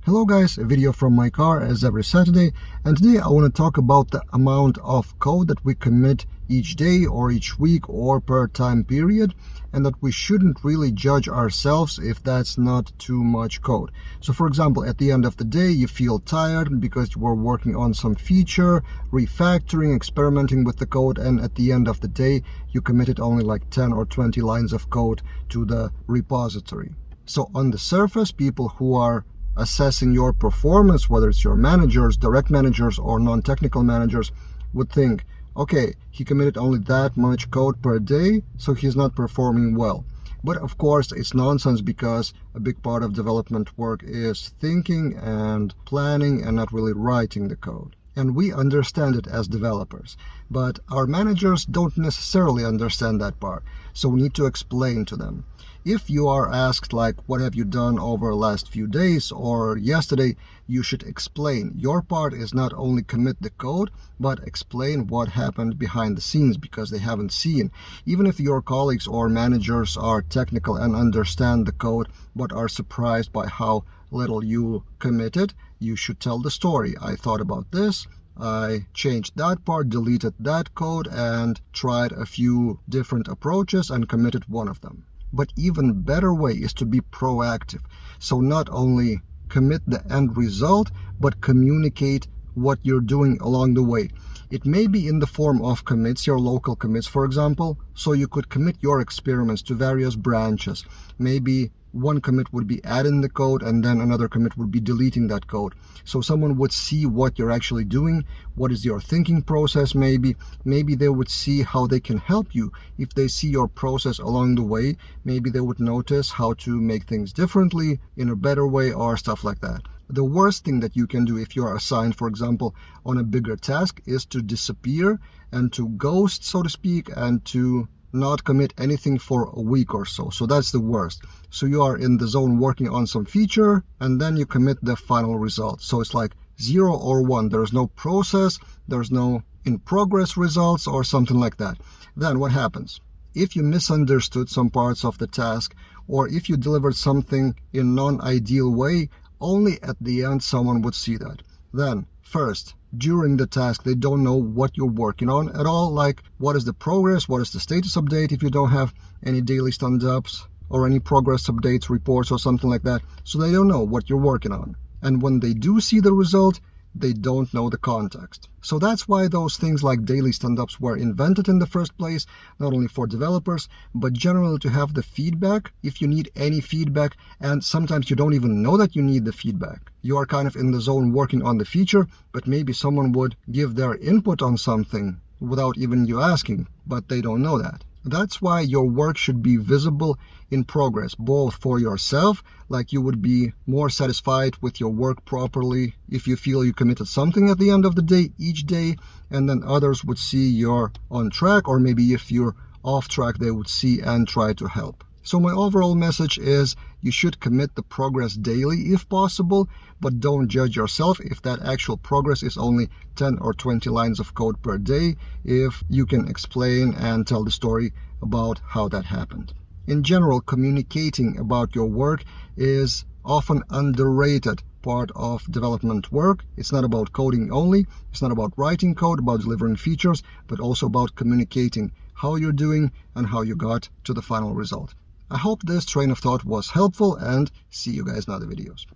Hello guys, a video from my car as every Saturday, and today I want to talk about the amount of code that we commit each day or each week or per time period, and that we shouldn't really judge ourselves if that's not too much code. So for example, at the end of the day you feel tired because you were working on some feature, refactoring, experimenting with the code, and at the end of the day you committed only like 10 or 20 lines of code to the repository. So on the surface, people who are assessing your performance, whether it's your managers, direct managers, or non-technical managers, would think, okay, he committed only that much code per day, so he's not performing well. But of course, it's nonsense, because a big part of development work is thinking and planning and not really writing the code. And we understand it as developers, but our managers don't necessarily understand that part, so we need to explain to them. If you are asked, like, what have you done over the last few days or yesterday, you should explain. Your part is not only commit the code, but explain what happened behind the scenes, because they haven't seen. Even if your colleagues or managers are technical and understand the code, but are surprised by how little you committed, you should tell the story. I thought about this, I changed that part, deleted that code, and tried a few different approaches and committed one of them. But even better way is to be proactive. So not only commit the end result, but communicate what you're doing along the way. It may be in the form of commits, your local commits, for example. So you could commit your experiments to various branches. Maybe one commit would be adding the code, and then another commit would be deleting that code. So someone would see what you're actually doing, what is your thinking process. Maybe they would see how they can help you. If they see your process along the way, maybe they would notice how to make things differently, in a better way, or stuff like that. The worst thing that you can do if you are assigned, for example, on a bigger task, is to disappear and to ghost, so to speak, and to not commit anything for a week or so. So that's the worst. So you are in the zone working on some feature, and then you commit the final result. So it's like 0 or 1. There's no process, there's no in progress results or something like that. Then what happens? If you misunderstood some parts of the task, or if you delivered something in non-ideal way, only at the end someone would see that. Then first, during the task, they don't know what you're working on at all, like what is the progress, what is the status update if you don't have any daily stand-ups or any progress updates, reports, or something like that. So they don't know what you're working on. And when they do see the result, they don't know the context. So that's why those things like daily stand-ups were invented in the first place, not only for developers, but generally to have the feedback if you need any feedback. And sometimes you don't even know that you need the feedback. You are kind of in the zone working on the feature, but maybe someone would give their input on something without even you asking, but they don't know that. That's why your work should be visible in progress, both for yourself, like you would be more satisfied with your work properly if you feel you committed something at the end of the day, each day, and then others would see you're on track, or maybe if you're off track, they would see and try to help. So my overall message is you should commit the progress daily if possible, but don't judge yourself if that actual progress is only 10 or 20 lines of code per day, if you can explain and tell the story about how that happened. In general, communicating about your work is often underrated part of development work. It's not about coding only. It's not about writing code, about delivering features, but also about communicating how you're doing and how you got to the final result. I hope this train of thought was helpful, and see you guys in other videos.